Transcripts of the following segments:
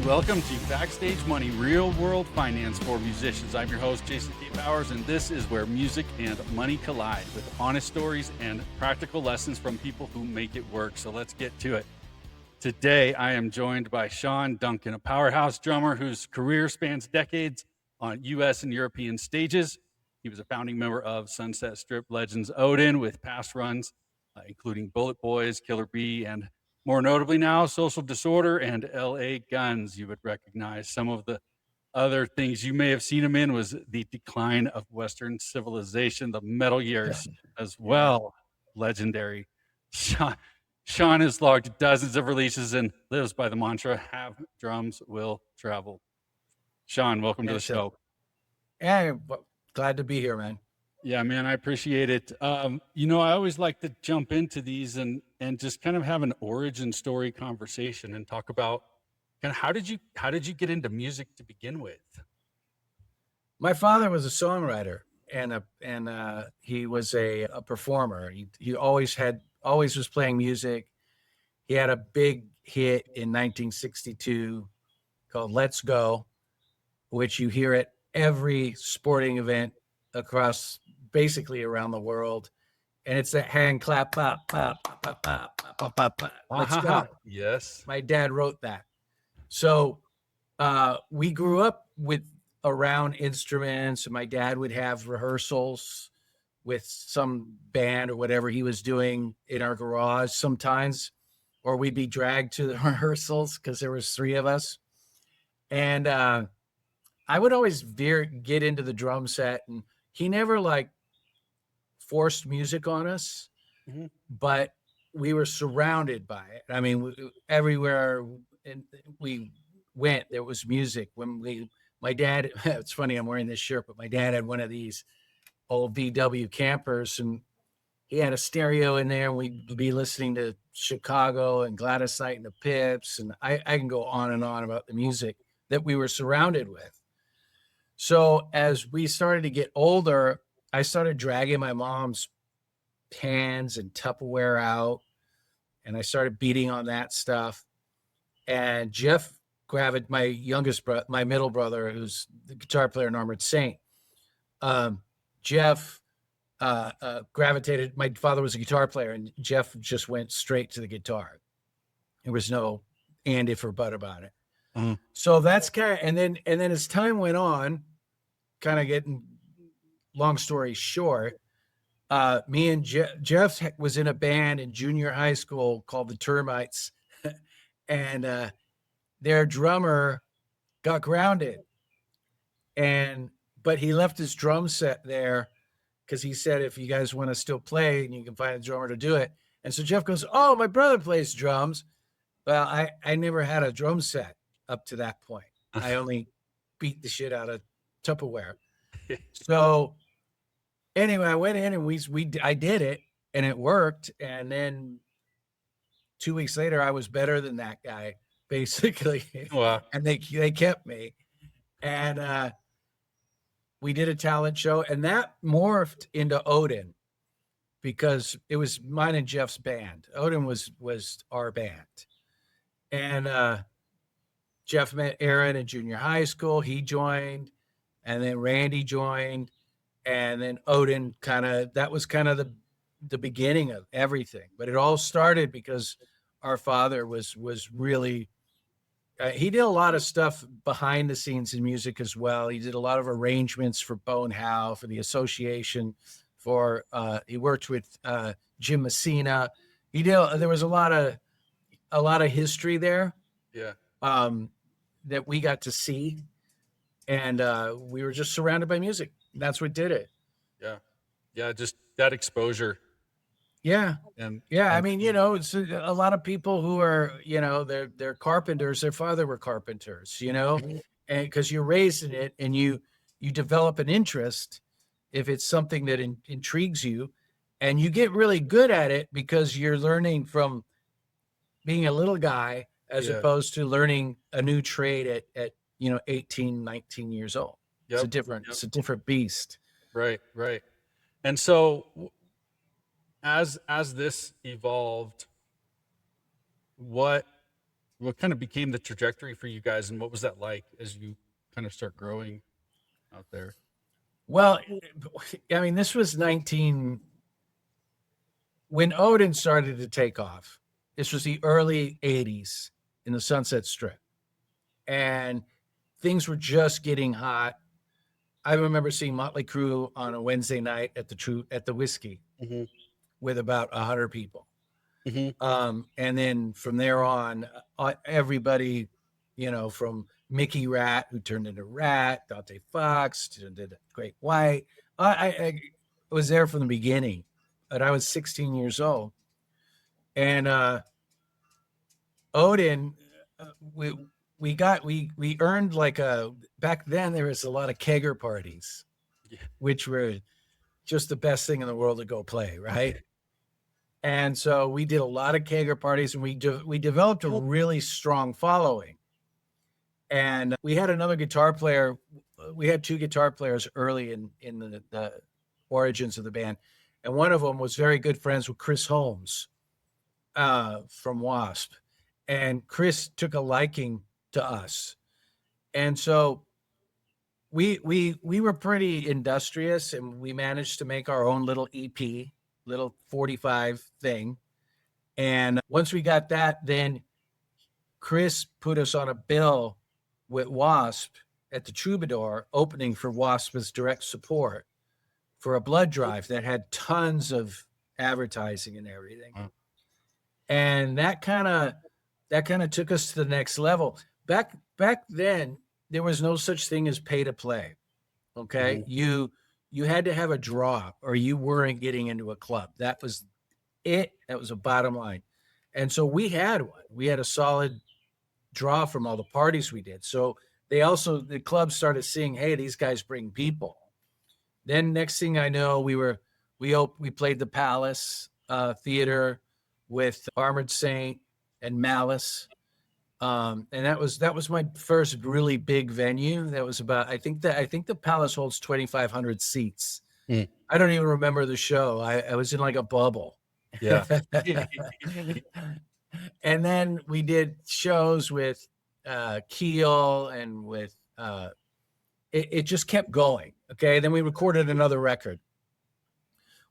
welcome to Backstage Money, real world finance for musicians. I'm your host, Jason Powers, and this is where music and money collide with honest stories and practical lessons from people who make it work. So let's get to it. Today, I am joined by Shawn Duncan, a powerhouse drummer whose career spans decades on U.S. and European stages. He was a founding member of Sunset Strip legends Odin with past runs, including BulletBoys, Killer Bee, and more notably now, Social Disorder and L.A. Guns. You would recognize some of the other things you may have seen him in was the decline of Western civilization, the metal years as well. Legendary. Shawn has logged dozens of releases and lives by the mantra, have drums will travel. Shawn, welcome to the show. Yeah, glad to be here, man. Yeah, man, I appreciate it. I always like to jump into these and just kind of have an origin story conversation and talk about kind of how did you get into music to begin with? My father was a songwriter and he was a performer. He always was playing music. He had a big hit in 1962 called "Let's Go," which you hear at every sporting event across basically around the world. And it's that hand clap, pop, pop, pop, pop, pop, pop, pop, pop. Let's go. Yes. My dad wrote that. So we grew up with around instruments, and my dad would have rehearsals with some band or whatever he was doing in our garage sometimes, or we'd be dragged to the rehearsals because there was 3 of us. And I would always get into the drum set, and he never forced music on us, but we were surrounded by it. I mean, everywhere we went, there was music. My dad, it's funny, I'm wearing this shirt, but my dad had one of these old VW campers, and he had a stereo in there, and we'd be listening to Chicago and Gladys Knight and the Pips, and I can go on and on about the music that we were surrounded with. So as we started to get older, I started dragging my mom's pans and Tupperware out, and I started beating on that stuff. And Jeff grabbed my my middle brother, who's the guitar player in Armored Saint. Jeff gravitated. My father was a guitar player, and Jeff just went straight to the guitar. There was no and if or but about it. So that's and then as time went on, kind of getting long story short, me and Jeff was in a band in junior high school called the Termites, and their drummer got grounded, but he left his drum set there because he said, if you guys want to still play and you can find a drummer to do it. And so Jeff goes, oh, my brother plays drums. Well, I never had a drum set up to that point. I only beat the shit out of Tupperware. So anyway, I went in and I did it, and it worked. And then 2 weeks later, I was better than that guy, basically. Wow. And they kept me. And we did a talent show, and that morphed into Odin because it was mine and Jeff's band. Odin was our band. And Jeff met Aaron in junior high school. He joined, and then Randy joined, and then Odin that was kind of the beginning of everything. But it all started because our father was really, he did a lot of stuff behind the scenes in music as well. He did a lot of arrangements for Bone Howe, for the association, he worked with Jim Messina. There was a lot of history there. Yeah. That we got to see, and we were just surrounded by music. That's what did it. Yeah, just that exposure. Yeah. I mean, it's a lot of people who are, they're carpenters. Their father were carpenters, and because you're raised in it, and you develop an interest if it's something that intrigues you, and you get really good at it because you're learning from being a little guy as opposed to learning a new trade at 18, 19 years old. Yep. It's a different beast. Right. And so as this evolved, what what kind of became the trajectory for you guys, and what was that like as you kind of start growing out there? Well, I mean, this was when Odin started to take off. This was the early 80s in the Sunset Strip. And things were just getting hot. I remember seeing Motley Crue on a Wednesday night at the Whiskey Mm-hmm. with about 100 people. Mm-hmm. And then from there on, everybody, from Mickey Rat, who turned into Rat, Dante Fox, turned into Great White. I was there from the beginning, but I was 16 years old. And Odin, we earned back then there was a lot of kegger parties, Yeah. which were just the best thing in the world to go play, right? And so we did a lot of kegger parties, and we developed a really strong following. And we had another guitar player. We had two guitar players early in the origins of the band, and one of them was very good friends with Chris Holmes from Wasp, and Chris took a liking to us, and so we were pretty industrious, and we managed to make our own little EP, little 45 thing. And once we got that, then Chris put us on a bill with Wasp at the Troubadour, opening for Wasp as direct support for a blood drive that had tons of advertising and everything. Wow. And that kind of took us to the next level. Back then, there was no such thing as pay to play. Okay. Mm-hmm. You had to have a draw or you weren't getting into a club. That was it. That was a bottom line. And so we had one. We had a solid draw from all the parties we did. So the club started seeing, hey, these guys bring people. Then next thing I know, we played the Palace Theater with Armored Saint and Malice. And that was my first really big venue. That was about, I think the Palace holds 2,500 seats. Mm. I don't even remember the show. I was in like a bubble. Yeah. And then we did shows with Keel and with it just kept going. Okay. Then we recorded another record.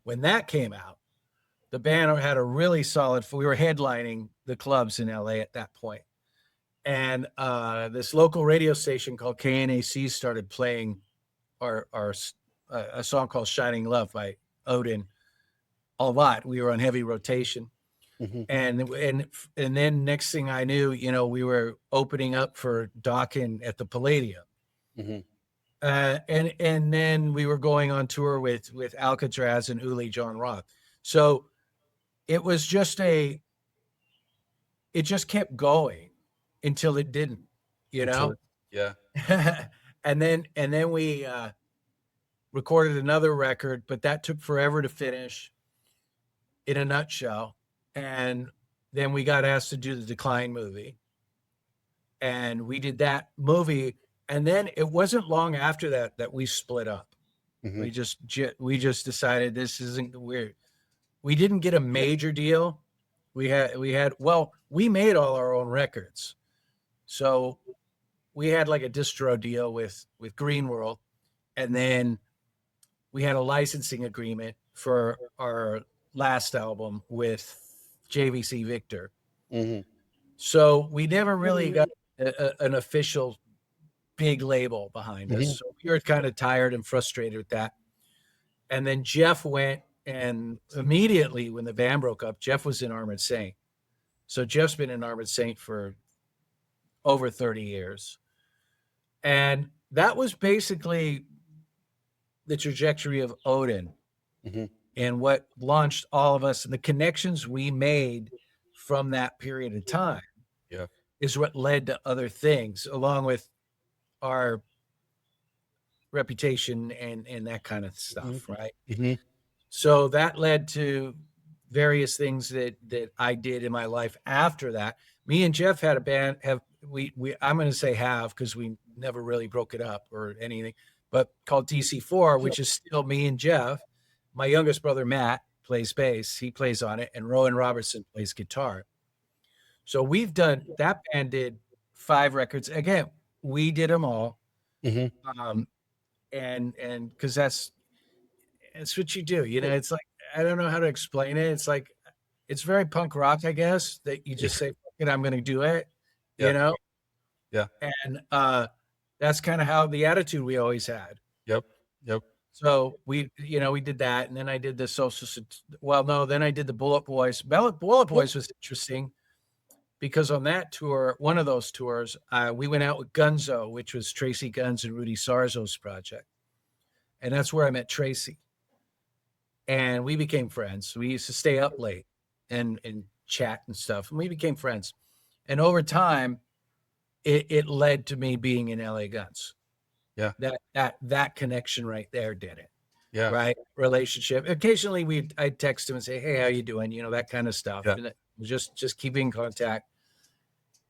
When that came out, the band had a really solid, we were headlining the clubs in LA at that point. And this local radio station called KNAC started playing a song called Shining Love by Odin a lot. We were on heavy rotation. Mm-hmm. And then next thing I knew, we were opening up for Dawkins at the Palladium. Mm-hmm. And then we were going on tour with Alcatraz and Uli John Roth. So it was it just kept going until it didn't, Yeah. and then we recorded another record, but that took forever to finish in a nutshell. And then we got asked to do the Decline movie, and we did that movie. And then it wasn't long after that we split up. Mm-hmm. We just decided this isn't weird. We didn't get a major deal. We made all our own records. So we had like a distro deal with Green World, and then we had a licensing agreement for our last album with JVC Victor. Mm-hmm. So we never really got an official big label behind us. Mm-hmm. So we were kind of tired and frustrated with that. And then Jeff went, and immediately when the band broke up, Jeff was in Armored Saint. So Jeff's been in Armored Saint for over 30 years. And that was basically the trajectory of Odin. Mm-hmm. And what launched all of us, and the connections we made from that period of time is what led to other things, along with our reputation and that kind of stuff, mm-hmm. right? Mm-hmm. So that led to various things that I did in my life after that. Me and Jeff had a band, I'm going to say because we never really broke it up or anything, but called DC4, which is still me and Jeff. My youngest brother, Matt, plays bass. He plays on it. And Rowan Robertson plays guitar. So that band did 5 records. Again, we did them all. Mm-hmm. Um, and because it's what you do, it's like, I don't know how to explain it. It's like, it's very punk rock, I guess, that you just say, "Fuck it, I'm going to do it," you Yeah. know? Yeah. And that's kind of how the attitude we always had. Yep. Yep. So we did that. And then I did the then I did the Bullet Boys. Bullet Boys was interesting because on that tour, one of those tours, we went out with Gunzo, which was Tracii Guns and Rudy Sarzo's project. And that's where I met Tracii. And we became friends. We used to stay up late and chat and stuff. And we became friends. And over time, it led to me being in LA Guns. Yeah. That connection right there did it. Yeah. Right. Relationship. Occasionally I'd text him and say, "Hey, how you doing?" That kind of stuff. Yeah. And just keeping in contact.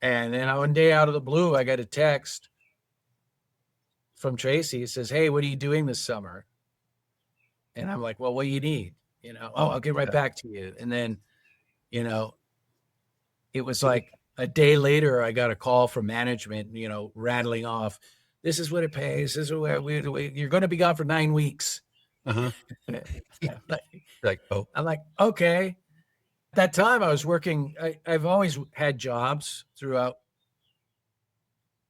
And then one day out of the blue, I got a text from Tracii. It says, "Hey, what are you doing this summer?" And I'm like, "Well, what do you need?" "Oh, I'll get right back to you." And then, it was like a day later, I got a call from management, rattling off, "This is what it pays. This is where you're going to be gone for 9 weeks." Uh-huh. I'm like, okay. At that time I was working. I've always had jobs throughout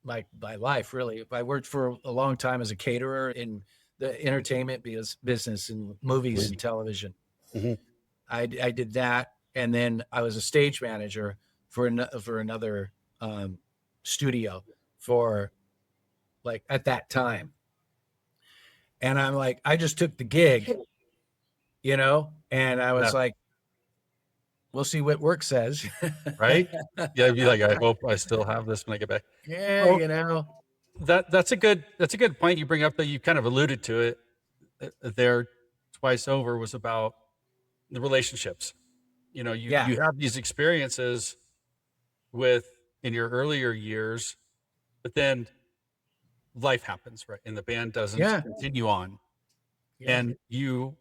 my life, really. I worked for a long time as a caterer in the entertainment business and movies and television. Mm-hmm. I did that. And then I was a stage manager for another studio for at that time. And I'm like, I just took the gig, and I was like, we'll see what work says. Right? Yeah. I'd be like, I hope I still have this when I get back. Yeah. Well, that's a good point you bring up, that you kind of alluded to it there twice over, was about the relationships. You have these experiences in your earlier years, but then life happens, right? And the band doesn't continue on. Yeah. And you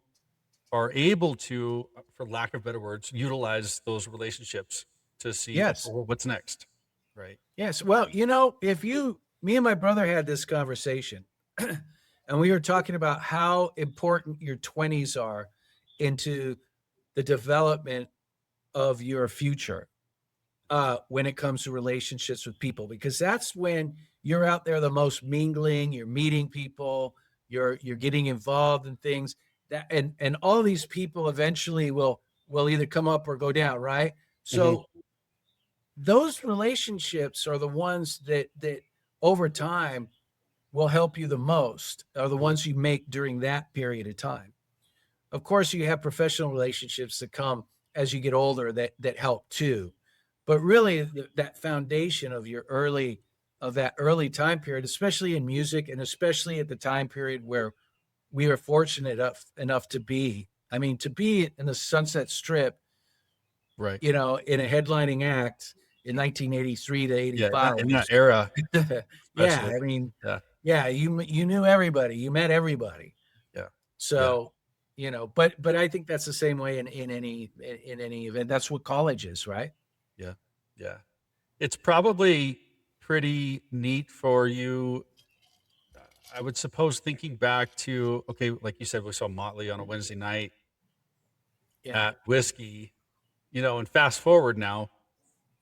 are able to, for lack of better words, utilize those relationships to see what's next. Right. Yes. Well, me and my brother had this conversation and we were talking about how important your 20s are into the development of your future when it comes to relationships with people, because that's when you're out there the most mingling, you're meeting people, you're getting involved in things that, and all these people eventually will either come up or go down. Right. So those relationships are the ones that over time will help you the most, are the ones you make during that period of time. Of course, you have professional relationships that come as you get older that help too. But really that foundation of that early time period, especially in music, and especially at the time period where we were fortunate enough to be in the Sunset Strip, right? In a headlining act in 1983 to 85. In that era. You knew everybody, you met everybody. Yeah. So, but I think that's the same way in any event. That's what college is, right? Yeah. Yeah. It's probably pretty neat for you, I would suppose, thinking back to, okay, like you said, we saw Motley on a Wednesday night at Whiskey, and fast forward now,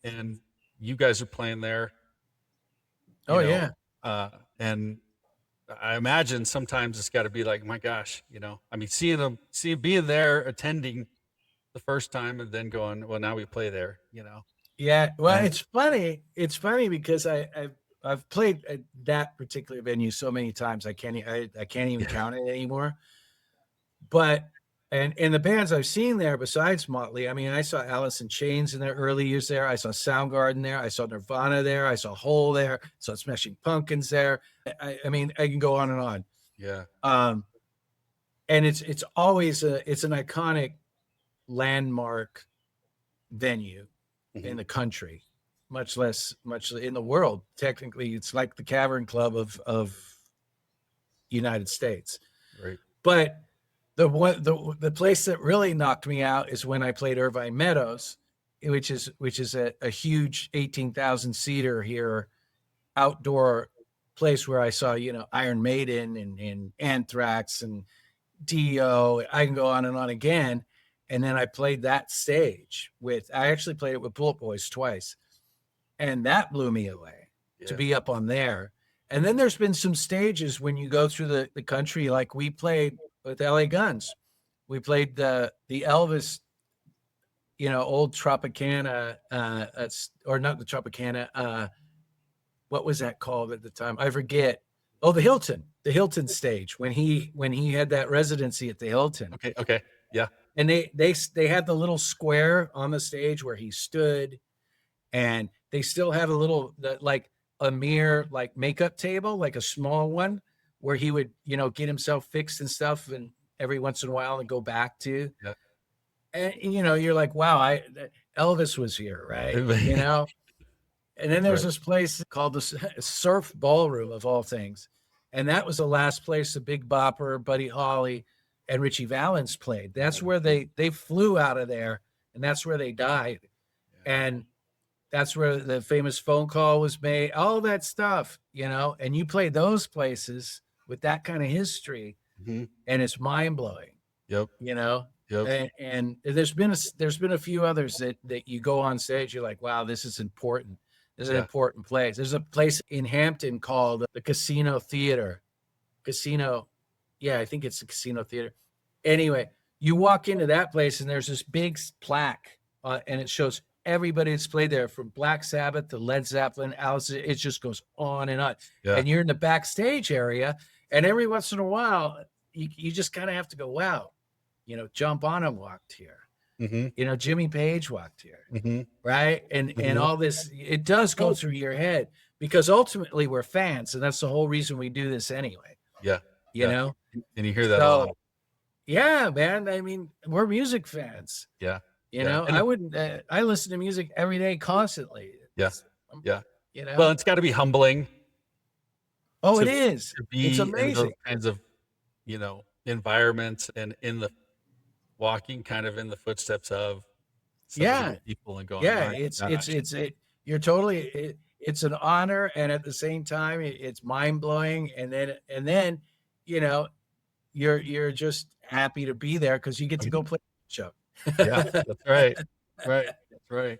and you guys are playing there. And I imagine sometimes it's got to be like, my gosh, being there, attending the first time, and then going, well, now we play there, Yeah. Well, it's funny. It's funny because I've played at that particular venue so many times. I can't even count it anymore. But, and the bands I've seen there besides Motley, I saw Alice in Chains in their early years there. I saw Soundgarden there. I saw Nirvana there. I saw Hole there. I saw Smashing Pumpkins there. I can go on and on. Yeah. And it's always it's an iconic landmark venue in the country, much in the world. Technically, it's like the Cavern Club of United States. Right. But the place that really knocked me out is when I played Irvine Meadows which is a huge 18,000 seater here, outdoor place where I saw, Iron Maiden and Anthrax and Dio. I can go on and on again. And then I played that stage I actually played it with BulletBoys twice. And that blew me away to be up on there. And then there's been some stages when you go through the country, like we played with LA Guns. We played the Elvis, old Tropicana, or not the Tropicana. What was that called at the time? I forget. Oh, the Hilton stage when he had that residency at the Hilton. Okay. Yeah. And they had the little square on the stage where he stood, and they still have like a mirror, like makeup table, like a small one where he would, get himself fixed and stuff, and every once in a while and go back to. Yeah. And you're like, wow, Elvis was here, right? And then there's this place called the Surf Ballroom, of all things. And that was the last place the Big Bopper, Buddy Holly, and Richie Valens played. That's where they flew out of there, and that's where they died. And that's where the famous phone call was made, all that stuff, and you play those places with that kind of history, and it's mind blowing. Yep. Yep. And there's been a few others that you go on stage, you're like, wow, this is important. This is an important place. There's a place in Hampton called the Casino Theater. I think it's the Casino Theater. Anyway, you walk into that place and there's this big plaque, and it shows everybody that's played there, from Black Sabbath to Led Zeppelin, Alice. It just goes on and on. Yeah. And you're in the backstage area, and every once in a while, you just kind of have to go, wow, John Bonham walked here. Mm-hmm. Jimmy Page walked here, right? And all this, it does go through your head, because ultimately we're fans, and that's the whole reason we do this anyway. Yeah. You know? And you hear that a lot. Yeah, man. I mean, we're music fans. Yeah. I listen to music every day, constantly. Yeah. Well, it's got to be humbling. Oh, it is. It's amazing. In those kinds of, environments, and walking kind of in the footsteps of some of the people and going. Yeah, you're totally. It's an honor, and at the same time, it's mind blowing. And then, you're just happy to be there because you get to go play the show. Yeah, that's right. That's right.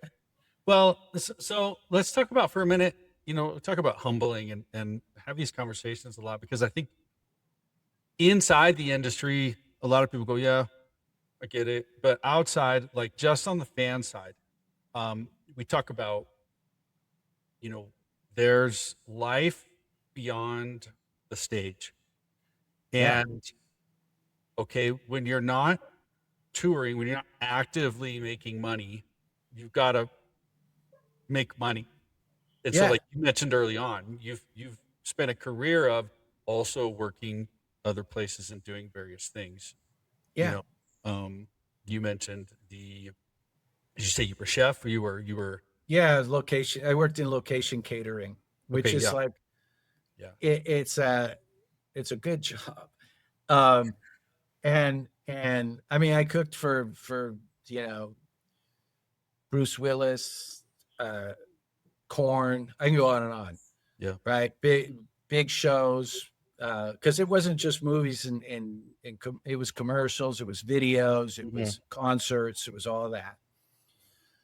Well, so let's talk about for a minute, talk about humbling and have these conversations a lot, because I think inside the industry, a lot of people go, yeah, I get it. But outside, like just on the fan side, we talk about, there's life beyond the stage. And okay, when you're not touring, when you're not actively making money, you've got to make money. And so, like you mentioned early on, you've spent a career of also working other places and doing various things. Yeah. You mentioned did you say you were chef, or you were? Yeah, location. I worked in location catering, which is like, it's a good job. And I mean, I cooked for Bruce Willis, Korn. I can go on and on. Yeah. Right. Big shows. Because it wasn't just movies and it was commercials, it was videos, it was concerts, it was all of that.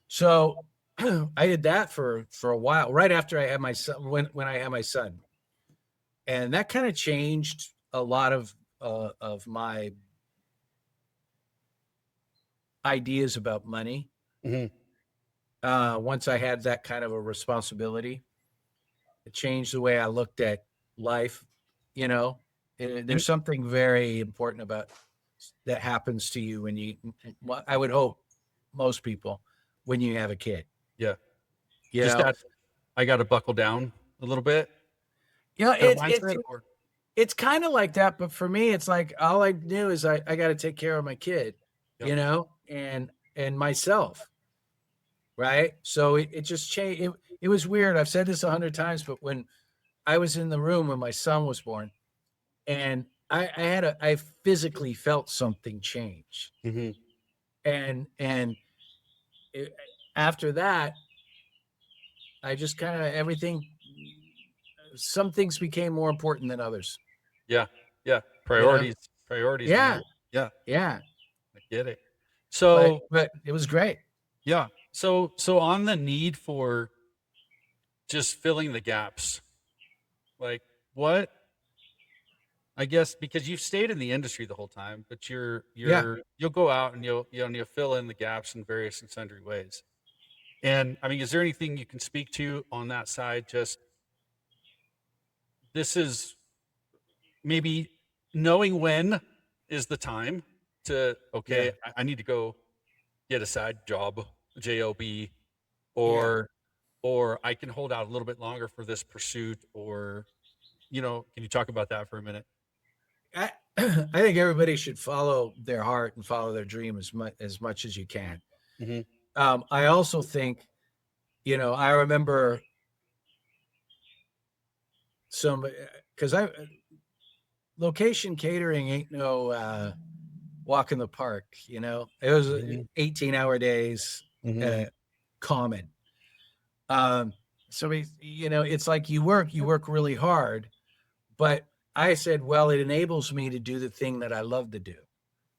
So I did that for a while, right after I had my son, when I had my son, and that kind of changed a lot of my ideas about money. Once I had that kind of a responsibility, it changed the way I looked at life. There's something very important about that happens to you when I would hope most people, when you have a kid. Yeah. I got to buckle down a little bit. It's kind of like that, but for me, it's like all I do is I got to take care of my kid, and myself. Right. So it just changed. It was weird. I've said this 100 times, but when I was in the room when my son was born, and I physically felt something change. And after that, I just kind of some things became more important than others. Yeah. Yeah. You know? Priorities, Yeah. man. Yeah. Yeah. I get it. But So, it was great. yeah. So on the need for just filling the gaps, like what, I guess, because you've stayed in the industry the whole time, but Yeah. you'll go out and you'll fill in the gaps in various and sundry ways. And I mean, is there anything you can speak to on that side? Just this is maybe knowing when is the time to, Yeah. okay, I need to go get a side job, job, Yeah. or I can hold out a little bit longer for this pursuit, or can you talk about that for a minute? I, I think everybody should follow their heart and follow their dream as much as you can. Hmm. I also think, I remember some because I location catering ain't no walk in the park. It was Hmm. 18-hour days, Hmm. uh, common. So it's like you work really hard, but I said, well, it enables me to do the thing that I love to do.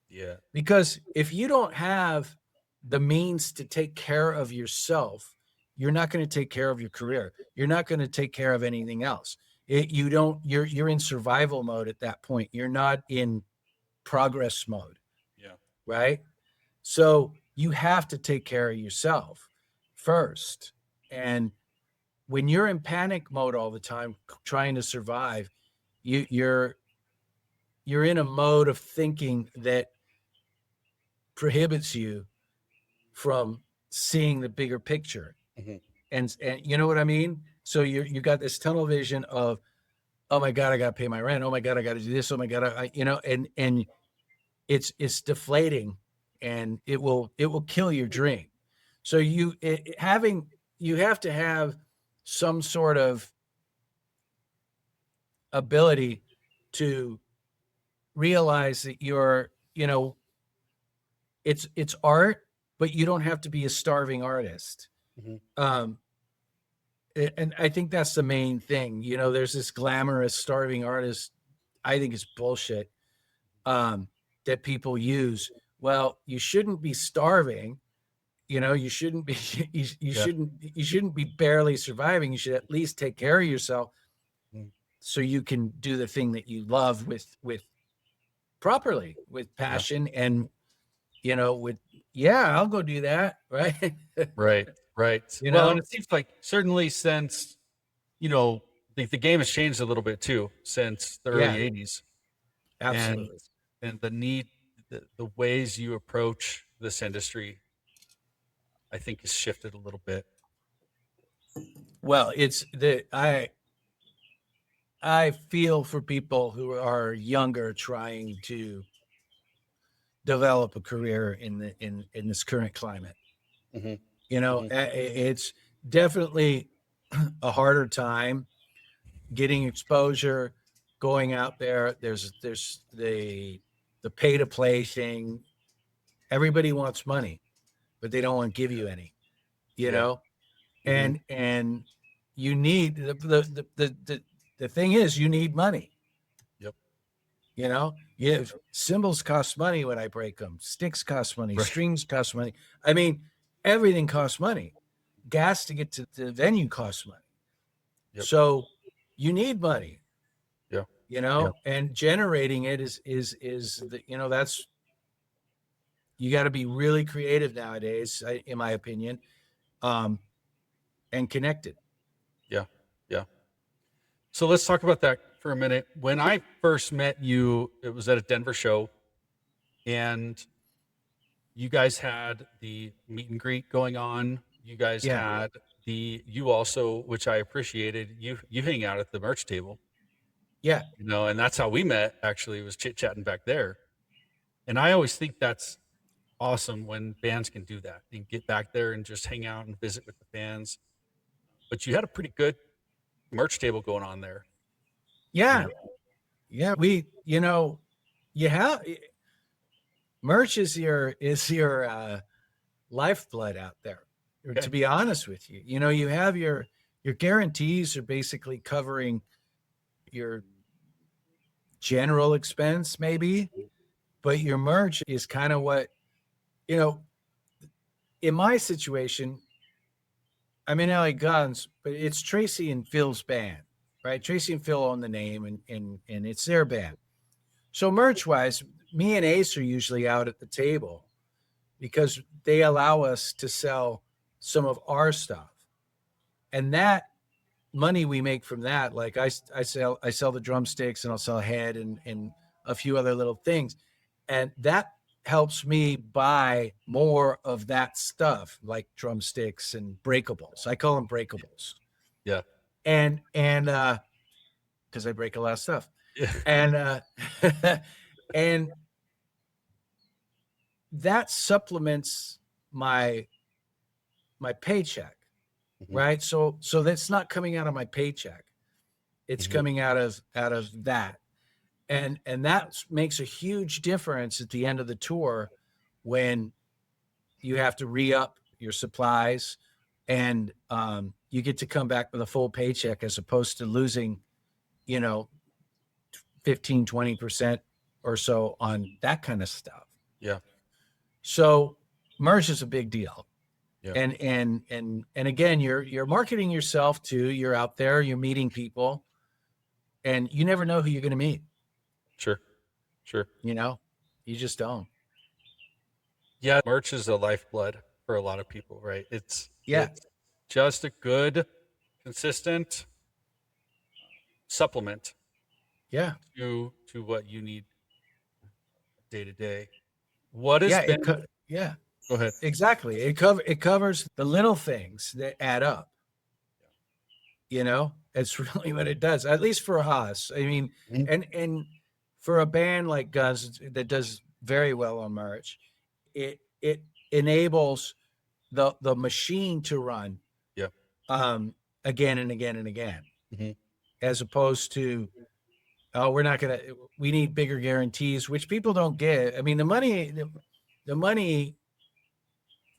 Yeah. Because if you don't have the means to take care of yourself, you're not going to take care of your career. You're not going to take care of anything else. You're in survival mode at that point. You're not in progress mode, Yeah. right? So you have to take care of yourself first. And when you're in panic mode all the time, trying to survive, you're in a mode of thinking that prohibits you from seeing the bigger picture. Hmm. And you know what I mean? So you got this tunnel vision of, oh my God, I got to pay my rent. Oh my God, I got to do this. Oh my God, and it's deflating, and it will kill your dream. So you have to have some sort of ability to realize that it's art, but you don't have to be a starving artist. Hmm. Um, and I think that's the main thing. There's this glamorous starving artist. I think it's bullshit, that people use. Well, you shouldn't be starving. You shouldn't be Yeah. you shouldn't be barely surviving. You should at least take care of yourself Mm. so you can do the thing that you love with properly, with Yeah. passion, and with, yeah, I'll go do that, right? Right. Right. you Well, and know it seems like certainly since, the game has changed a little bit too since the early yeah, 80s, and absolutely. the need, the ways you approach this industry, I think has shifted a little bit. Well, it's the I feel for people who are younger trying to develop a career in this current climate. Hmm. Hmm. It's definitely a harder time getting exposure, going out there. There's the pay to play thing. Everybody wants money, but they don't want to give you any. You Yeah. know, Hmm. and you need the thing is you need money. Yep. Yeah, cymbals cost money when I break them. Sticks cost money. Right. Strings cost money. I mean, everything costs money. Gas to get to the venue costs money. Yep. So you need money, Yeah. Yeah. and generating it is that's, you got to be really creative nowadays, in my opinion, um, and connected. Yeah. Yeah. So let's talk about that for a minute. When I first met you, it was at a Denver show, and you guys had the meet and greet going on. You guys Yeah, had you also, which I appreciated, you hang out at the merch table, yeah, and that's how we met, actually, was chit chatting back there. And I always think that's awesome when bands can do that and get back there and just hang out and visit with the fans. But you had a pretty good merch table going on there, you yeah, know? yeah. You have merch is your lifeblood out there. or Okay. to be honest with you. You have your guarantees are basically covering your general expense, maybe, but your merch is kind of what, you know, in my situation, I'm in LA Guns, but it's Tracii and Phil's band, right? Tracii and Phil own the name, and it's their band. So merch wise, me and Ace are usually out at the table because they allow us to sell some of our stuff, and that money we make from that, like I sell the drumsticks, and I'll sell a head and a few other little things, and that helps me buy more of that stuff like drumsticks and breakables. I call them breakables. Yeah. And because I break a lot of stuff. Yeah. And and that supplements my paycheck, Mhm. right? So that's not coming out of my paycheck. It's Mhm. coming out of that. And that makes a huge difference at the end of the tour when you have to re-up your supplies, and you get to come back with a full paycheck as opposed to losing, you know, 15-20% or so on that kind of stuff. Yeah. So merch is a big deal. Yeah. And again, you're marketing yourself too. You're out there, you're meeting people, and you never know who you're going to meet. Sure. Sure. You just don't. Yeah. Merch is a lifeblood for a lot of people, right? Yeah. It's just a good, consistent supplement Yeah. to what you need day to day. What has Yeah. been? Yeah. Go ahead. Exactly. It covers the little things that add up. It's really what it does, at least for us. I mean, Mhm. and for a band like Guns that does very well on merch, it enables the machine to run Yeah. um again and again and again, Mhm. as opposed to, oh, we need bigger guarantees, which people don't get. I mean, the money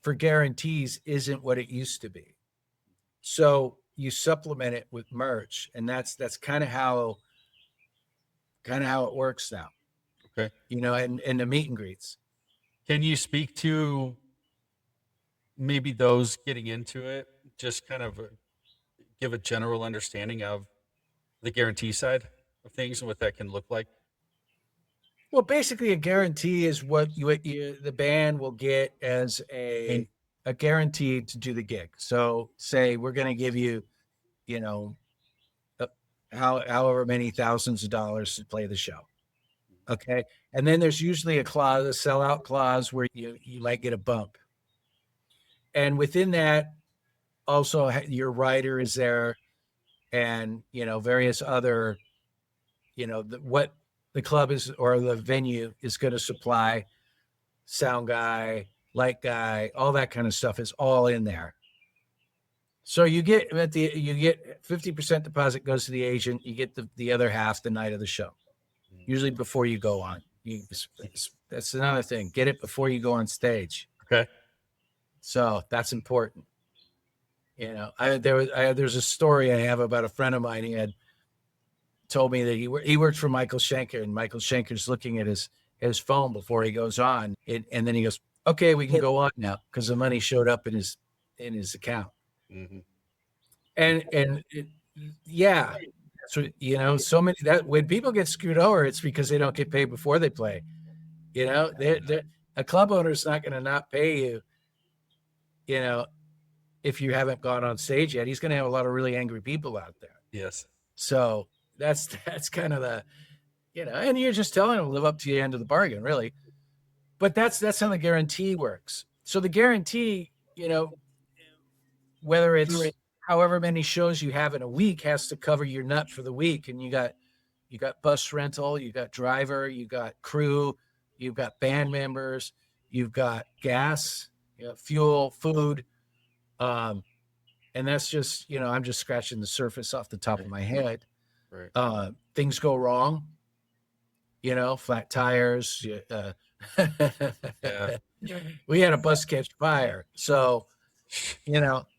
for guarantees isn't what it used to be. So you supplement it with merch, and that's kind of how it works now. Okay. And the meet and greets. Can you speak to maybe those getting into it? Just kind of give a general understanding of the guarantee side of things and what that can look like. Well, basically, a guarantee is what the band will get as And a guarantee to do the gig. So, say we're going to give you, you know, uh, however many thousands of dollars to play the show. Okay, and then there's usually a clause, a sellout clause, where you might get a bump, and within that, also your writer is there, and various other, what the club is or the venue is going to supply, sound guy, light guy, all that kind of stuff is all in there. So you get 50% deposit goes to the agent. You get the other half the night of the show, usually before you go on. That's another thing. Get it before you go on stage. okay. So that's important. There's a story I have about a friend of mine. He had told me that he worked for Michael Schenker, and Michael Schenker's looking at his phone before he goes on, and then he goes, "Okay, we can go on now," because the money showed up in his account. Mm-hmm. And yeah, so so many that when people get screwed over, it's because they don't get paid before they play. They're a club owner is not going to not pay you. You know, if you haven't gone on stage yet, he's going to have a lot of really angry people out there. Yes. So that's kind of and you're just telling them to live up to the end of the bargain, really. But that's how the guarantee works. So the guarantee, whether it's however many shows you have in a week, has to cover your nut for the week. And you got bus rental, you got driver, you got crew, you've got band members, you've got gas, fuel, food. And that's just, I'm just scratching the surface off the top of my head. Right. Things go wrong, flat tires. Yeah. We had a bus catch fire. So,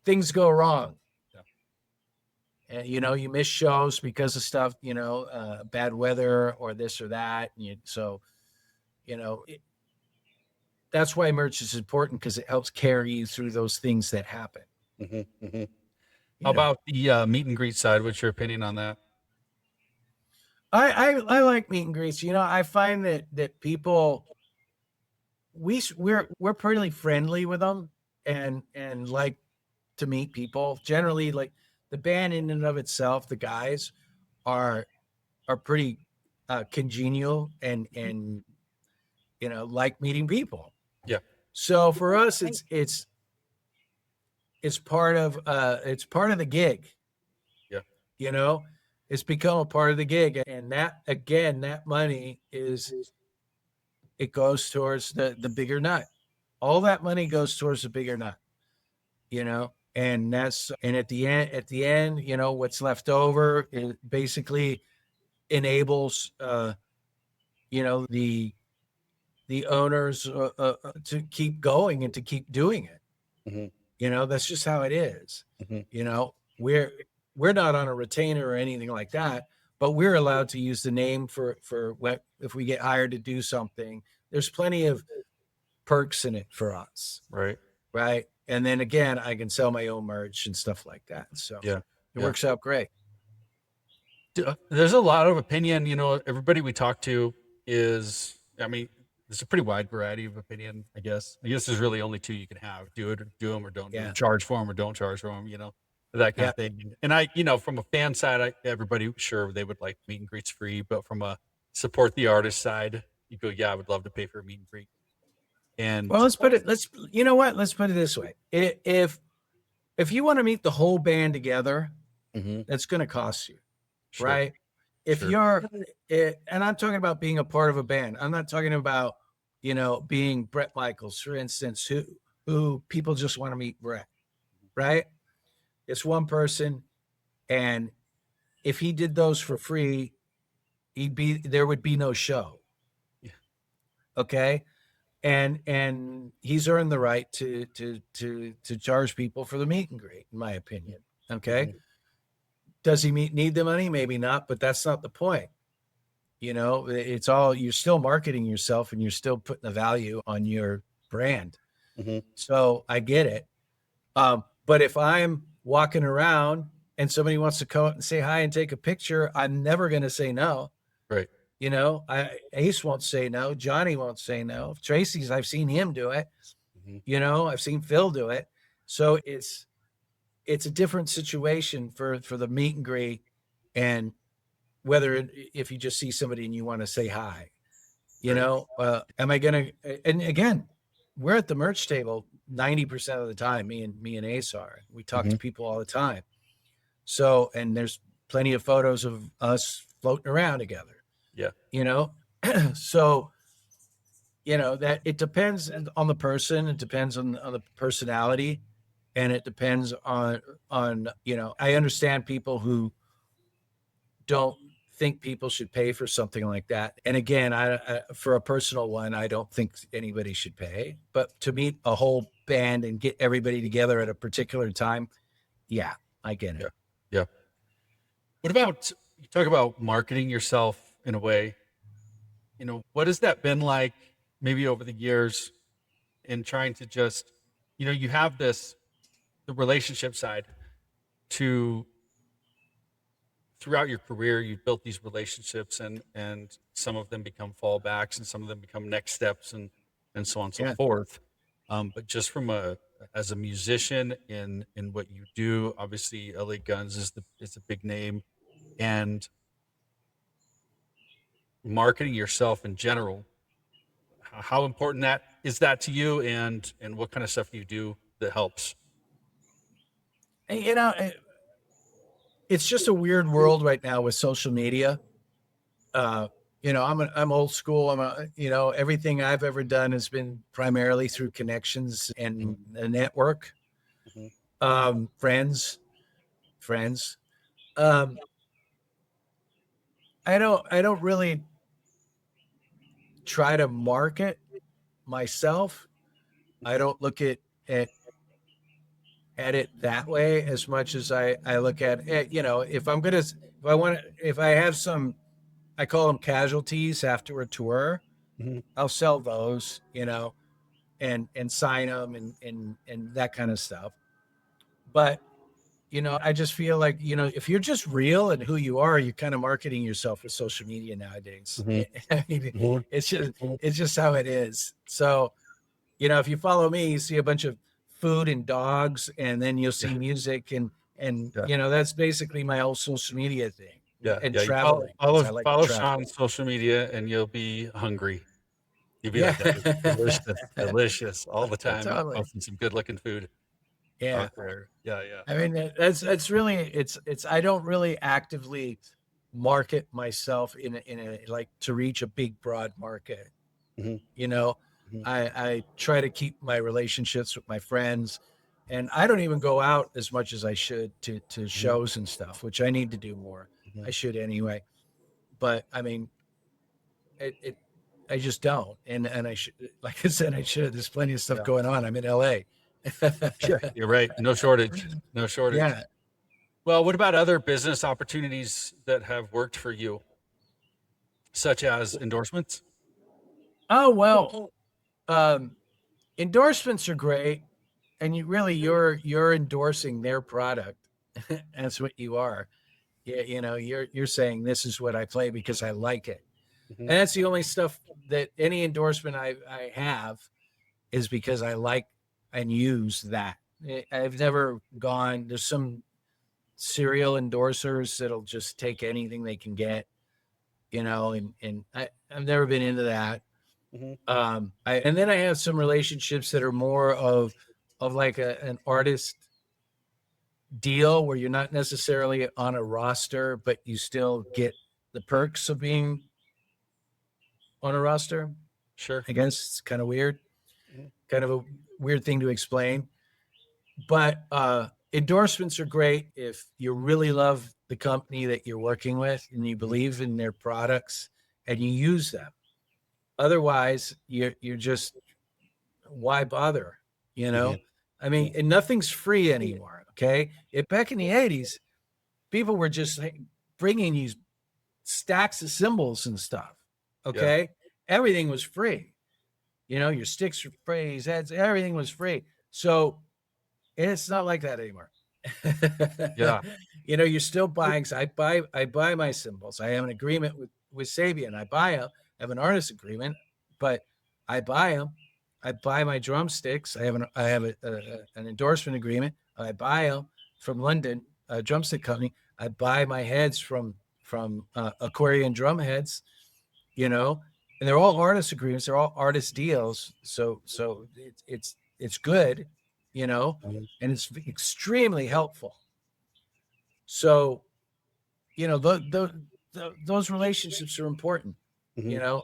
things go wrong. Yeah. And, you miss shows because of stuff, bad weather or this or that. So, that's why merch is important, because it helps carry you through those things that happen. Mm-hmm, mm-hmm. How You know, about the meet and greet side? What's your opinion on that? I like meet and greets. I find that people, we're pretty friendly with them, and like to meet people. Generally, like the band in and of itself, the guys are pretty congenial, and like meeting people. Yeah. So for us, it's part of the gig. Yeah. You know, it's become a part of the gig, and that, again, that money it goes towards the bigger nut. All that money goes towards the bigger nut. And at the end, what's left over, it basically enables the owners to keep going and to keep doing it. Mm-hmm, That's just how it is. mm-hmm. We're not on a retainer or anything like that, but we're allowed to use the name for what, if we get hired to do something. There's plenty of perks in it for us, Right. right? And then again, I can sell my own merch and stuff like that. So Yeah. it Yeah. works out great. There's a lot of opinion. Everybody we talk to is, I mean, there's a pretty wide variety of opinion, I guess. There's really only two you can have: do them or don't do Yeah. them, charge for them or don't charge for them, that kind Yeah. of thing. And from a fan side, everybody, sure, they would like meet and greets free, but from a support the artist side, you go, yeah, I would love to pay for a meet and greet. And Well, you know what? Let's put it this way. If you want to meet the whole band together, Mhm. that's going to cost you, Sure. right? If Sure. and I'm talking about being a part of a band. I'm not talking about, being Brett Michaels, for instance, who people just want to meet Brett, right? It's one person, and if he did those for free, there would be no show. Yeah. Okay. And he's earned the right to charge people for the meet and greet, in my opinion. Okay. Mhm. Does he need the money? Maybe not, but that's not the point. It's all, you're still marketing yourself, and you're still putting a value on your brand. Mhm. So I get it. But if I'm walking around and somebody wants to come up and say hi and take a picture, I'm never going to say no. Right. Ace won't say no. Johnny won't say no. Traci's, I've seen him do it. Mhm. I've seen Phil do it. So it's a different situation for the meet and greet, and if you just see somebody and you want to say hi. Am I gonna? And again, we're at the merch table 90% of the time. Me and Ace are. We talk to Mhm. people all the time. So, and there's plenty of photos of us floating around together. Yeah. So, that it depends on the person. It depends on the personality, and it depends on I understand people who don't think people should pay for something like that. And again, for a personal one, I don't think anybody should pay. But to meet a whole band and get everybody together at a particular time, yeah, I get it. Yeah. Yeah. What about, you talk about marketing yourself in a way? What has that been like, maybe over the years, in trying to just, you have the relationship side to, throughout your career, you've built these relationships, and some of them become fallbacks, and some of them become next steps, and so on and so Yeah. forth. But just as a musician in what you do, obviously LA Guns is a big name, and marketing yourself in general. How important that to you, and what kind of stuff do you do that helps? And, it's just a weird world right now with social media. Uh, I'm old school. Everything I've ever done has been primarily through connections and a network, Mhm. friends. Um, I don't really try to market myself. I don't look at at it that way as much as I look at it. You know, if I have some, I call them casualties after a tour, Mhm. I'll sell those, you know, and sign them and that kind of stuff. But you know, I just feel like, you know, if you're just real and who you are, you're kind of marketing yourself with social media nowadays. Mhm. I mean, Mhm. it's just it's just how it is. So, you know, if you follow me, you see a bunch of food and dogs, and then you'll see Yeah. music and Yeah. you know, that's basically my whole social media thing. Yeah. And Yeah. You follow traveling, because follow I like to follow travel. Sean's social media, and you'll be hungry. You'll be Yeah. like, "That is delicious, delicious," all the time, Totally. posting some good looking food Yeah. out there. Yeah. Yeah. I mean, that's really it's I don't really actively market myself in a like to reach a big broad market. Mhm. You know, Mhm. I try to keep my relationships with my friends, and I don't even go out as much as I should to Mhm. shows and stuff, which I need to do more. I Mhm. should anyway, but I mean, it I just don't, and I should, like I said, I should. There's plenty of stuff Yeah. going on. I'm in LA. Yeah. You're right. No shortage. No shortage. Yeah. Well, what about other business opportunities that have worked for you, such as endorsements? Oh well, um, endorsements are great, and you're endorsing their product. That's what you are. Yeah, you know, you're saying this is what I play because I like it, Mhm. and that's the only stuff that any endorsement I have is because I like and use that. I've never gone. There's some serial endorsers that'll just take anything they can get, you know, and I've never been into that. Mhm. And then I have some relationships that are more of like an artist deal where you're not necessarily on a roster, but you still get the perks of being on a roster. Sure. I guess it's kind of weird, Mhm. kind of a weird thing to explain. But endorsements are great if you really love the company that you're working with and you Mhm. believe in their products and you use them. Otherwise, you're just, why bother? You Mhm. know, I mean, Mhm. and nothing's free anymore. Okay, back in the '80s, people were just like, bringing you stacks of symbols and stuff. Yeah. Okay, everything was free. You know, your sticks were free, heads, everything was free. So it's not like that anymore. Yeah. You know, you're still buying. So I buy my symbols. I have an agreement with Sabian. I buy them. I have an artist agreement, but I buy them. I buy my drumsticks. I have an endorsement agreement. I buy them from London, a drumstick company. I buy my heads from Aquarian drum heads. You know, and they're all artist agreements. They're all artist deals. So it's good, you know, Mhm. and it's extremely helpful. So, you know, those relationships are important, you Mhm. know,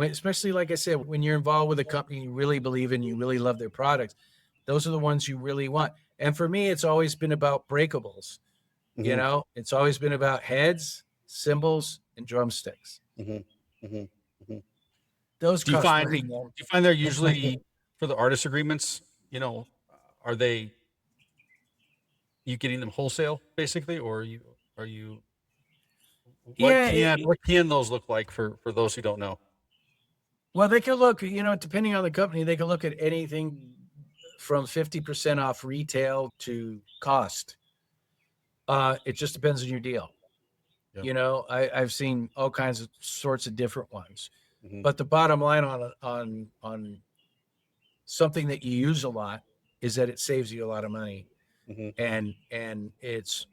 especially like I said, when you're involved with a company you really believe in, you really love their products. Those are the ones you really want. And for me, it's always been about breakables. You Mhm. know, it's always been about heads, cymbals, and drumsticks. Mhm. Mhm. Mhm. Those Do you cost find money, man. they're usually for the artist agreements, you know, are they you getting them wholesale basically, or are you Yeah, what can those look like for those who don't know? well, they can look, you know, depending on the company, they can look at anything from 50% off retail to cost. It just depends on your deal. Yeah. You know, I've seen all kinds of sorts of different ones. Mhm. But the bottom line on something that you use a lot is that it saves you a lot of money. Mhm. And it's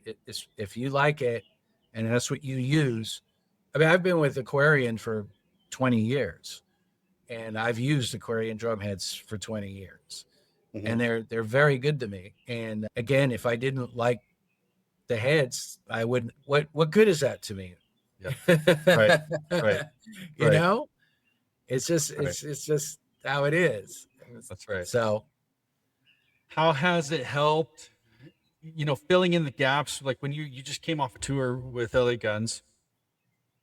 if you like it and that's what you use. I mean, I've been with Aquarian for 20 years and I've used Aquarian drum heads for 20 years. Mhm. And they're very good to me. And again, if I didn't like the heads, I wouldn't. What good is that to me? Yeah. Right. Right. You Right. know, it's just Right. it's just how it is. That's right. So How has it helped, you know, filling in the gaps like when you just came off a tour with LA Guns,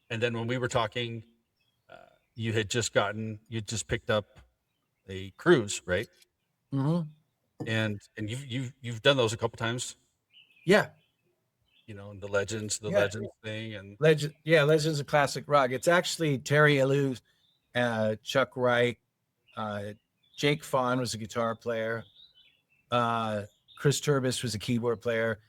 and then when we were talking, uh, you just picked up a cruise, right? mhm. And you've done those a couple times, Yeah. the Legends Yeah. thing, and Legends of Classic Rock. It's actually Terry Alou, Chuck Wright, uh, Jake Fawn was a guitar player. Chris Turbis was a keyboard player.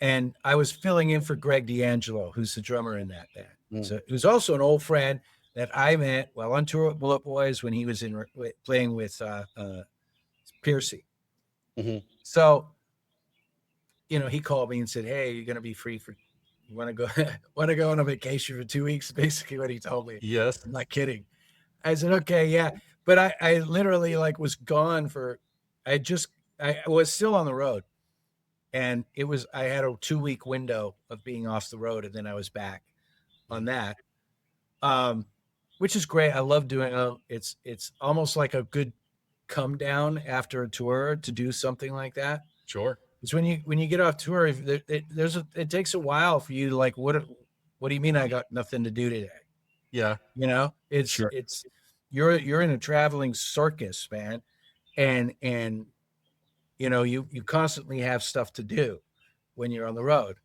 And I was filling in for Greg D'Angelo, who's the drummer in that band. Mm. So it was also an old friend that I met while on tour with BulletBoys when he was playing with Piercy. Mhm. So, he called me and said, "Hey, you're going to be free for, you want to go, want to go on a vacation for 2 weeks?" Basically what he told me. Yes. I'm not kidding. I said, "Okay, yeah." But I literally was gone I was still on the road. And I had a 2-week window of being off the road, and then I was back on that. Which is great. I love doing it. It's almost like a good come down after a tour to do something like that. Sure. It's when you get off tour, it takes a while for you to what do you mean I got nothing to do today? Yeah. Sure. It's you're in a traveling circus, man. And you constantly have stuff to do when you're on the road.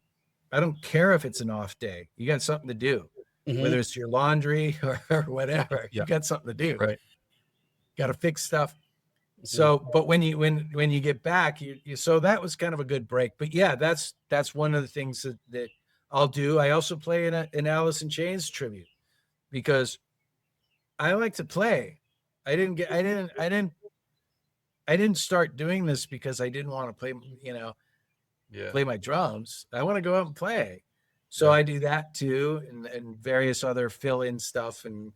I don't care if it's an off day. You got something to do, whether Mhm. it's your laundry or whatever. Yeah. You got something to do. Right. Got to fix stuff. Mhm. So, but when you get back, so that was kind of a good break. But yeah, that's one of the things that I'll do. I also play in an Alice in Chains tribute because I like to play. I didn't start doing this because I didn't want to play, Yeah. play my drums. I want to go out and play. So Yeah. I do that too, and various other fill-in stuff. And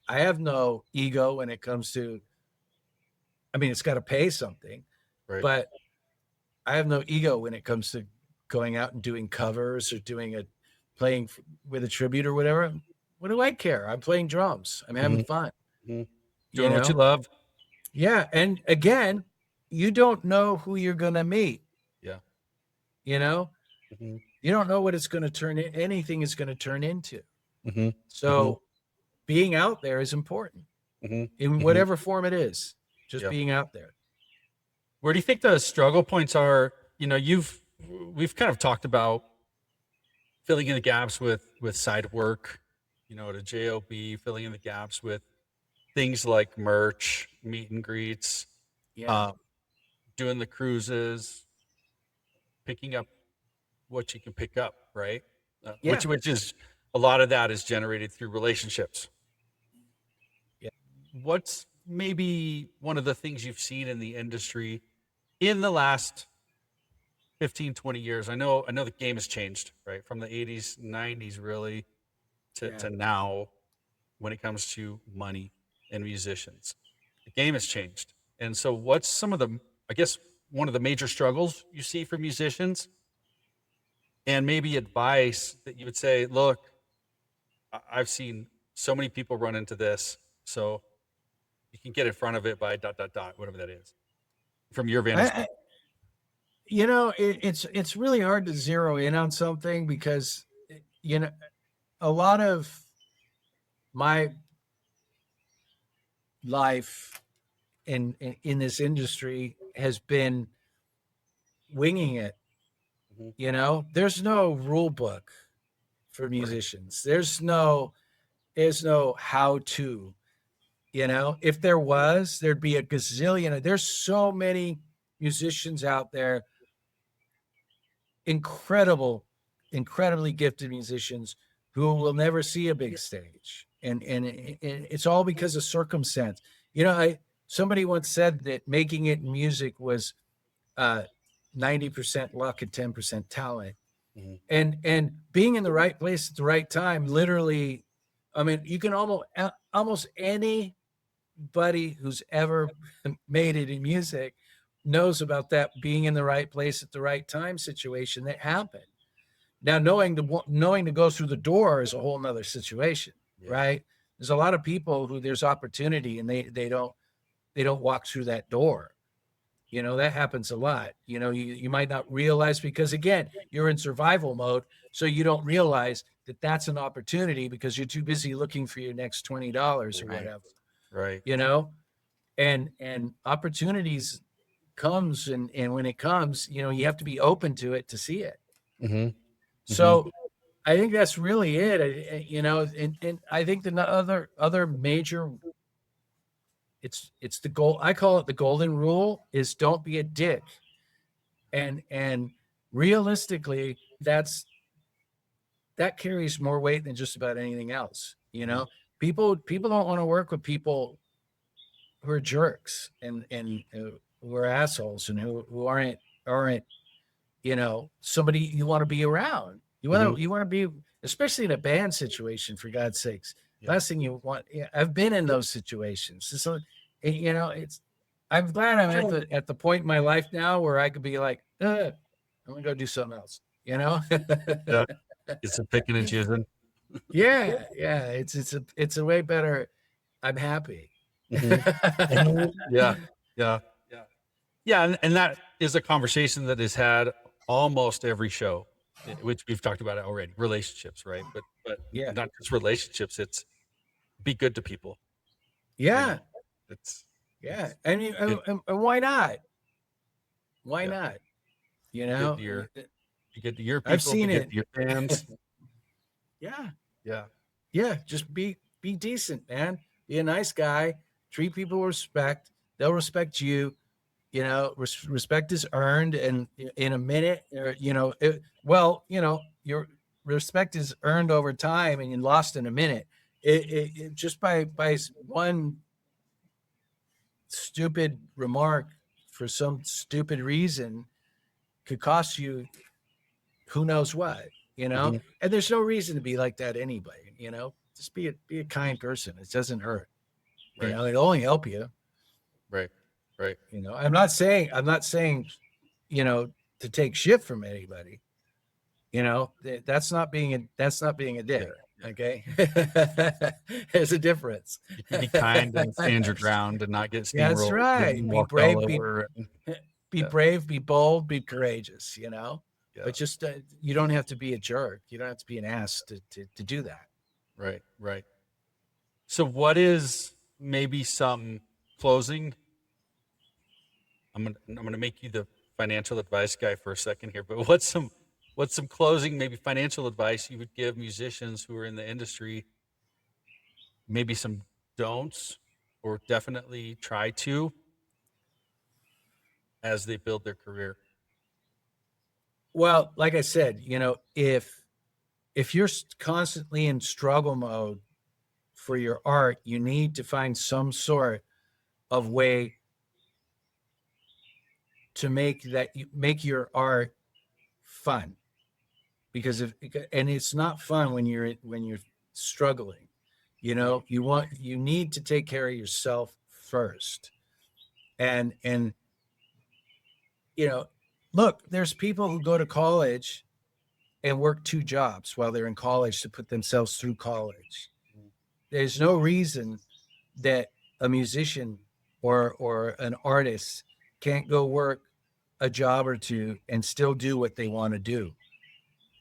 I have no ego when it comes to, I mean, it's got to pay something, Right. but I have no ego when it comes to going out and doing covers or playing with a tribute or whatever. What do I care? I'm playing drums. I'm having Mhm. fun, Mhm. you Doing what you know? love. Yeah. And again, you don't know who you're going to meet, Yeah. you know? Mhm. You don't know what it's going to anything is going to turn into. Mhm. Mhm. So being out there is important Mhm. in Mhm. whatever form it is, just Yeah. being out there. Where do you think the struggle points are? We've kind of talked about filling in the gaps with side work, at a job, filling in the gaps with things like merch, meet and greets, Yeah. uh, doing the cruises, picking up what you can pick up, right? Which Yeah. which is a lot of that is generated through relationships. Yeah. What's maybe one of the things you've seen in the industry in the last 15, 20 years? I know the game has changed, right? From the 80s, 90s really Yeah. to now when it comes to money and musicians. The game has changed. And so what's some of the, I guess, one of the major struggles you see for musicians, and maybe advice that you would say, look, I've seen so many people run into this. So you can get in front of it by dot, dot, dot, whatever that is, from your vantage I point. it's really hard to zero in on something because a lot of my life in this industry has been winging it. Mhm. There's no rule book for Right. musicians. There's no how to. If there was, there'd be a gazillion. There's so many musicians out there, incredible, incredibly gifted musicians who will never see a big stage, and it's all because of circumstance. I Somebody once said that making it in music was 90% luck and 10% talent, Mhm. and being in the right place at the right time. Literally, I mean, you can almost anybody who's ever made it in music knows about that being in the right place at the right time situation that happened. Now, knowing to go through the door is a whole nother situation, Yeah. right? There's a lot of people who there's opportunity and they don't walk through that door. That happens a lot. You might not realize because again, you're in survival mode, so you don't realize that that's an opportunity because you're too busy looking for your next $20 or Right. whatever. Right. You know, and opportunities comes, and when it comes, you have to be open to it to see it. Mm-hmm. So I think that's really it. And I think the other major, it's the goal. I call it the golden rule, is don't be a dick. And realistically, that carries more weight than just about anything else. People don't want to work with people who are jerks and who are assholes, and who aren't somebody you want to be around. You want to be, especially in a band situation, for God's sakes. Yeah. Last thing you want. I've been in those situations. So, I'm glad I'm at the point in my life now where I could be like, I'm gonna go do something else. Yeah. It's a picking and choosing. Yeah. It's a way better. I'm happy. Yeah. And that is a conversation that is had almost every show, which we've talked about it already. Relationships, right? But Yeah. not just relationships. It's be good to people. Yeah. It's I mean, and why not? Why Yeah. not? be good to your people. I've seen be good it. to your fans. Yeah. Just be decent, man. Be a nice guy. Treat people with respect. They'll respect you. Respect is earned, and in a minute, or your respect is earned over time, and you lost in a minute. It just by one stupid remark for some stupid reason could cost you who knows what. And there's no reason to be like that anyway. Just be a kind person. It doesn't hurt. Right. It'll only help you. Right. I'm not saying to take shit from anybody. That's not being a dick. Yeah. Okay. There's a difference. You can be kind and stand your ground and not get steamrolled. That's right. Be brave. Be brave. Be bold. Be courageous. But just you don't have to be a jerk. You don't have to be an ass to do that. Right. So what is maybe some closing? I'm gonna make you the financial advice guy for a second here, but what's some closing, maybe financial advice you would give musicians who are in the industry? Maybe some don'ts, or definitely try to, as they build their career. Well, like I said, if you're constantly in struggle mode for your art, you need to find some sort of way to make your art fun, because it's not fun when you're struggling. You need to take care of yourself first. And look, there's people who go to college and work 2 jobs while they're in college to put themselves through college. There's no reason that a musician or an artist can't go work a job or 2 and still do what they want to do.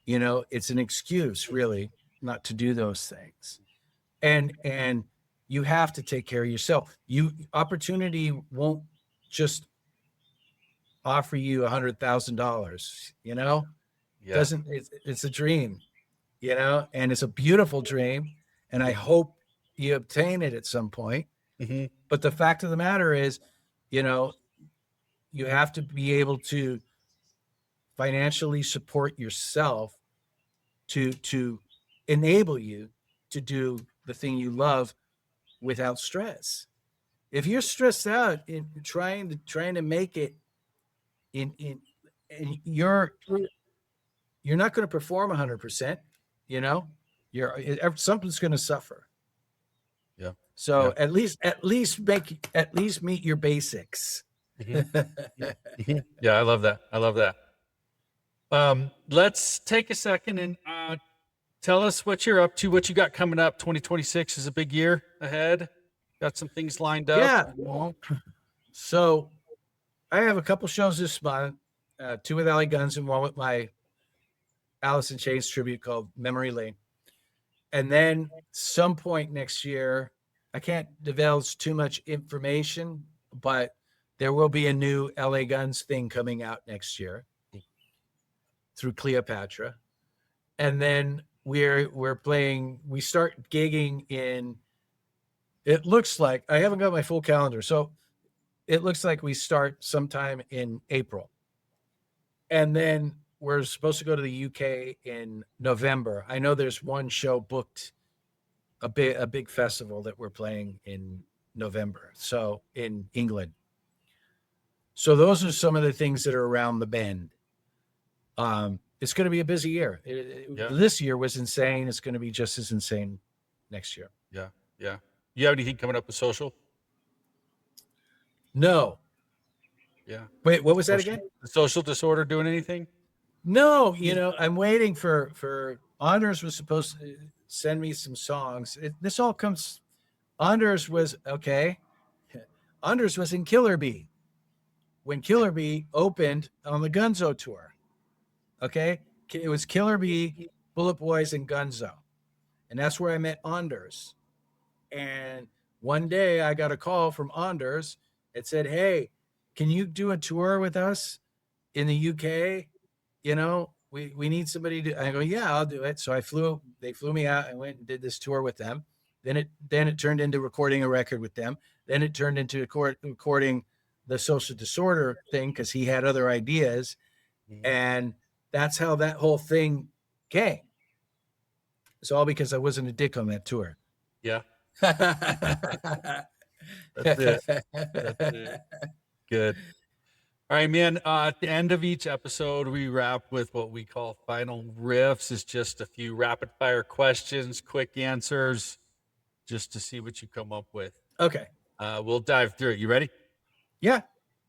It's an excuse, really, not to do those things. And you have to take care of yourself. Opportunity won't just offer you $100,000. Doesn't. It's a dream, and it's a beautiful dream, and I hope you obtain it at some point. But the fact of the matter is, you have to be able to financially support yourself to enable you to do the thing you love without stress. If you're stressed out in trying to make it in you're not going to perform 100%, something's going to suffer. Yeah. So at least meet your basics. Yeah, I love that. Let's take a second and tell us what you're up to, what you got coming up. 2026 is a big year ahead. Got some things lined up. Yeah. So I have a couple shows this month, 2 with Alley Guns and 1 with my Alice in Chains tribute called Memory Lane. And then some point next year, I can't divulge too much information, but there will be a new LA Guns thing coming out next year through Cleopatra. And then we're playing, we start gigging in, it looks like, I haven't got my full calendar, so it looks like we start sometime in April. And then we're supposed to go to the UK in November. I know there's one show booked, a big festival that we're playing in November, so in England. So those are some of the things that are around the bend. It's going to be a busy year. This year was insane. It's going to be just as insane next year. Yeah. Yeah. You have anything coming up with social? No. Yeah. Wait, what was that again? The social disorder doing anything? No, I'm waiting for Anders was supposed to send me some songs. This all comes. Anders was okay. Anders was in Killer Bee when Killer Bee opened on the Gunzo tour. Okay, it was Killer Bee, BulletBoys, and Gunzo, and that's where I met Anders. And one day I got a call from Anders. It said, "Hey, can you do a tour with us in the UK? We need somebody to." I go, "Yeah, I'll do it." So they flew me out. I went and did this tour with them. Then it turned into recording a record with them. Then it turned into recording the social disorder thing because he had other ideas. Mm-hmm. And that's how that whole thing came. It's all because I wasn't a dick on that tour. Yeah. That's it. Good. All right, man. At the end of each episode, we wrap with what we call final riffs. It's just a few rapid fire questions, quick answers, just to see what you come up with. Okay. We'll dive through it. You ready? Yeah.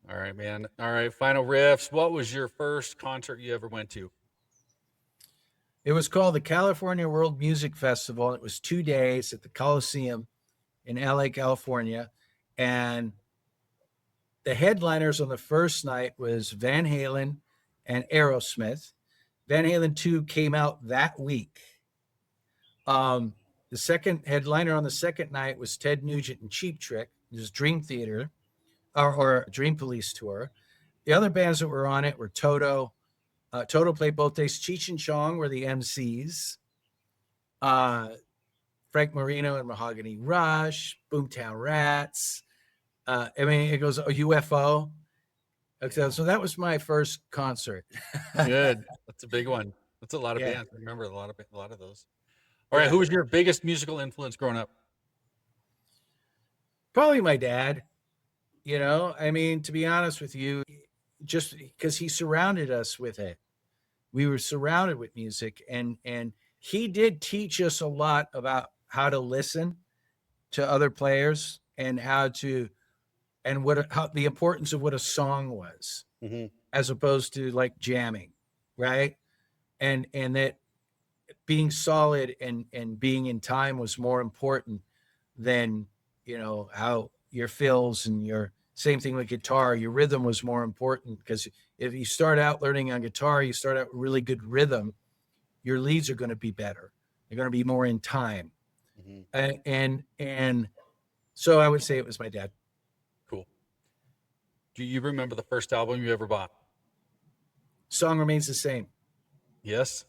All right, man. All right. Final riffs. What was your first concert you ever went to? It was called the California World Music Festival. It was 2 days at the Coliseum in LA, California. And the headliners on the first night was Van Halen and Aerosmith. Van Halen 2 came out that week. The second headliner on the second night was Ted Nugent and Cheap Trick. It was Dream Theater or Dream Police tour. The other bands that were on it were Toto. Toto played both days. Cheech and Chong were the MCs. Frank Marino and Mahogany Rush, Boomtown Rats. It goes a UFO. Okay, so that was my first concert. Good. That's a big one. That's a lot of bands. I remember a lot of those. All right. Who was your biggest musical influence growing up? Probably my dad. To be honest with you, just because he surrounded us with it. We were surrounded with music, and he did teach us a lot about how to listen to other players and how the importance of what a song was, mm-hmm. as opposed to like jamming, right? And that being solid and being in time was more important than how your fills and your same thing with guitar. Your rhythm was more important because if you start out learning on guitar, you start out with really good rhythm, your leads are going to be better. They're going to be more in time. Mm-hmm. And so I would say it was my dad. Cool. Do you remember the first album you ever bought? Song Remains the Same. Yes.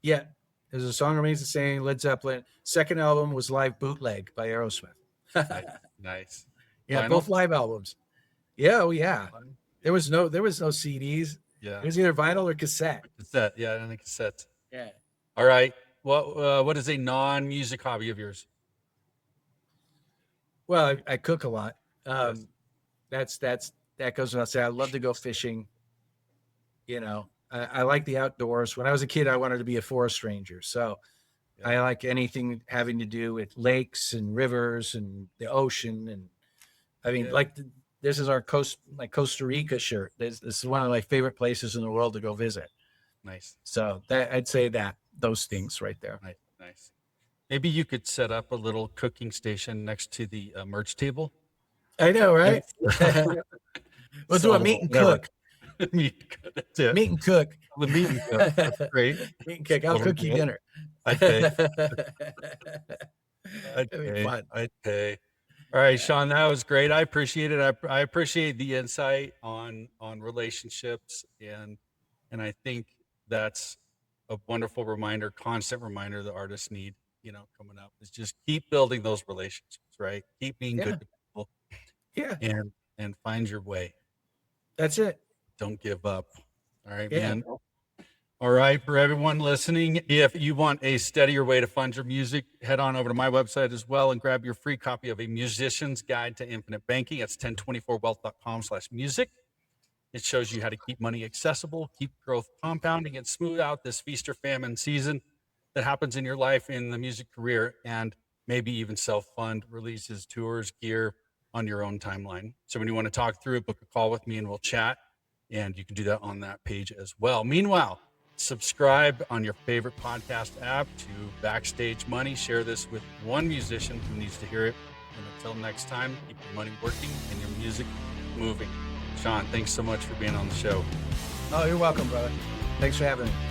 Yeah. There's a Song Remains the Same, Led Zeppelin. Second album was Live Bootleg by Aerosmith. Nice. Yeah, Vinyl? Both live albums. Yeah, oh yeah. There was no CDs. Yeah. It was either vinyl or cassette. Cassette, yeah, and a cassette. Yeah. All right. What is a non-music hobby of yours? Well, I cook a lot. Yes. That goes without saying. I love to go fishing. I like the outdoors. When I was a kid, I wanted to be a forest ranger. So yeah. I like anything having to do with lakes and rivers and the ocean. And this is our Costa Rica shirt. This is one of my favorite places in the world to go visit. Nice. So I'd say those things right there. Nice. Maybe you could set up a little cooking station next to the merch table. I know, right? We'll do a meet and cook. That's it. Meet and cook. The meet and cook. That's great. Meet and cook. I'll cook you dinner. I'd pay. I'd pay. All right, Shawn, that was great. I appreciate it. I appreciate the insight on relationships, and I think that's a wonderful reminder, constant reminder that artists need, coming up, is just keep building those relationships, right? Keep being Yeah. good to people Yeah. and find your way. That's it. Don't give up. All right, Yeah. man. All right, for everyone listening, if you want a steadier way to fund your music, head on over to my website as well and grab your free copy of A Musician's Guide to Infinite Banking. It's 1024wealth.com/music. It shows you how to keep money accessible, keep growth compounding, and smooth out this feast or famine season that happens in your life, in the music career, and maybe even self-fund releases, tours, gear on your own timeline. So when you want to talk through it, book a call with me and we'll chat. And you can do that on that page as well. Meanwhile, subscribe on your favorite podcast app to Backstage Money. Share this with one musician who needs to hear it. And until next time, keep your money working and your music moving. Shawn, thanks so much for being on the show. Oh, you're welcome, brother. Thanks for having me.